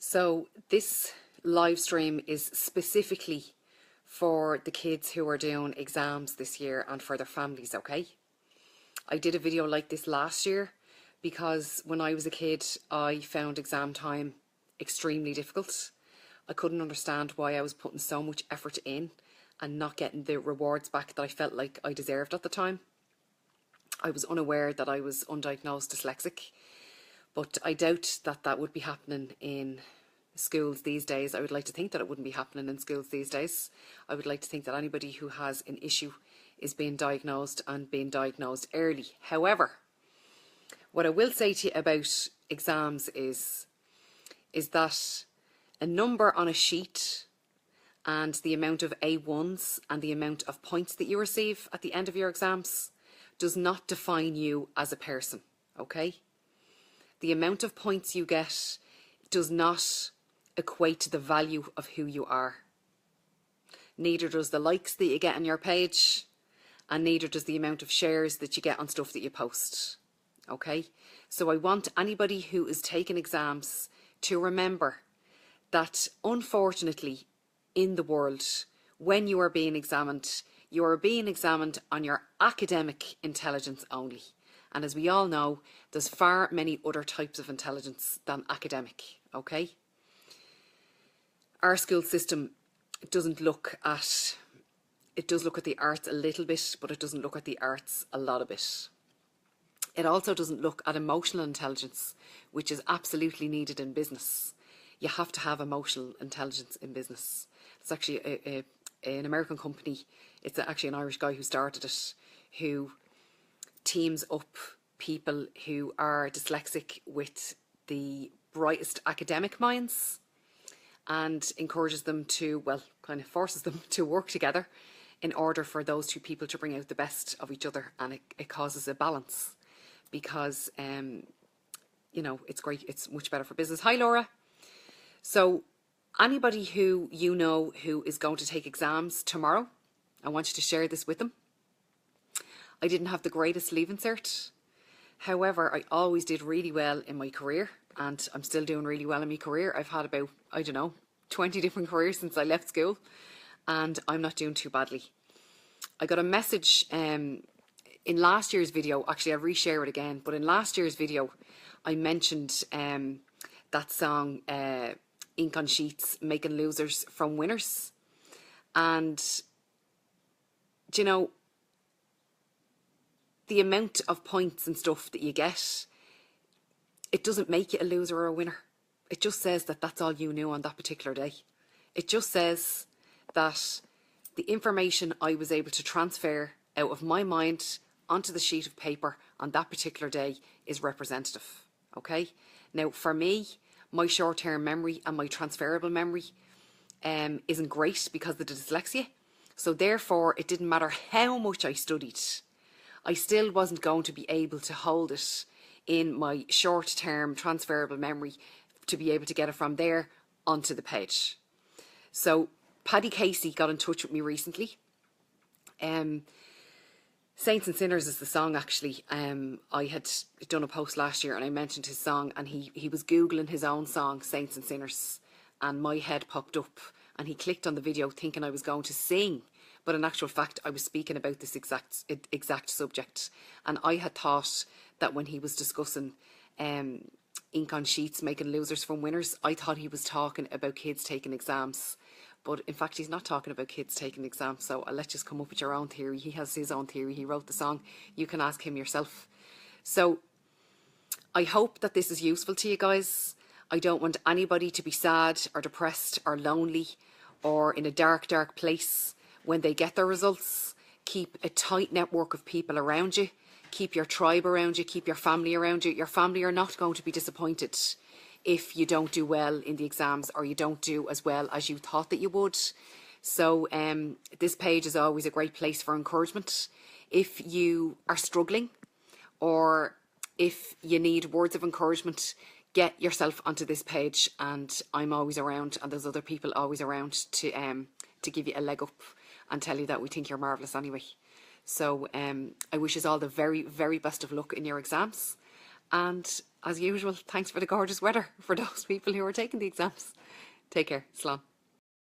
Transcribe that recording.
So this live stream is specifically for the kids who are doing exams this year and for their families, okay? I did a video like this last year because when I was a kid, I found exam time extremely difficult. I couldn't understand why I was putting so much effort in and not getting the rewards back that I felt like I deserved at the time. I was unaware that I was undiagnosed dyslexic, but I doubt that that would be happening in schools these days. I would like to think that it wouldn't be happening in schools these days. I would like to think that anybody who has an issue is being diagnosed and being diagnosed early. However, what I will say to you about exams is that a number on a sheet and the amount of A1s and the amount of points that you receive at the end of your exams does not define you as a person, okay? The amount of points you get does not equate to the value of who you are. Neither does the likes that you get on your page, and neither does the amount of shares that you get on stuff that you post, okay? So I want anybody who is taking exams to remember that unfortunately in the world, when you are being examined on your academic intelligence only. And as we all know, there's far many other types of intelligence than academic, okay? Our school system doesn't look at, it does look at the arts a little bit, but it doesn't look at the arts a lot of it. It also doesn't look at emotional intelligence, which is absolutely needed in business. You have to have emotional intelligence in business. It's actually an American company. It's actually an Irish guy who started it, who teams up people who are dyslexic with the brightest academic minds and encourages them to, well, kind of forces them to work together in order for those two people to bring out the best of each other, and it causes a balance because, you know, it's great, it's much better for business. Hi, Laura. So anybody who you know who is going to take exams tomorrow, I want you to share this with them. I didn't have the greatest Leaving Cert. However, I always did really well in my career, and I'm still doing really well in my career. I've had about, I don't know, 20 different careers since I left school, and I'm not doing too badly. I got a message in last year's video. Actually, I'll reshare it again, but in last year's video, I mentioned that song, Ink on Sheets, Making Losers from Winners. And, do you know, the amount of points and stuff that you get, it doesn't make you a loser or a winner. It just says that that's all you knew on that particular day. It just says that the information I was able to transfer out of my mind onto the sheet of paper on that particular day is representative, okay? Now, for me, my short-term memory and my transferable memory isn't great because of the dyslexia. So therefore, it didn't matter how much I studied, I still wasn't going to be able to hold it in my short-term transferable memory to be able to get it from there onto the page. So Paddy Casey got in touch with me recently. Saints and Sinners is the song, actually. I had done a post last year and I mentioned his song, and he was Googling his own song, Saints and Sinners, and my head popped up and he clicked on the video thinking I was going to sing. But in actual fact, I was speaking about this exact subject. And I had thought that when he was discussing ink on sheets, making losers from winners, I thought he was talking about kids taking exams. But in fact, he's not talking about kids taking exams. So I'll let you come up with your own theory. He has his own theory. He wrote the song. You can ask him yourself. So I hope that this is useful to you guys. I don't want anybody to be sad or depressed or lonely or in a dark, dark place when they get their results. Keep a tight network of people around you. Keep your tribe around you. Keep your family around you. Your family are not going to be disappointed if you don't do well in the exams or you don't do as well as you thought that you would. So this page is always a great place for encouragement. If you are struggling or if you need words of encouragement, get yourself onto this page, and I'm always around, and there's other people always around to give you a leg up and tell you that we think you're marvellous anyway. So I wish you all the very, very best of luck in your exams, and as usual, thanks for the gorgeous weather for those people who are taking the exams. Take care. Slán.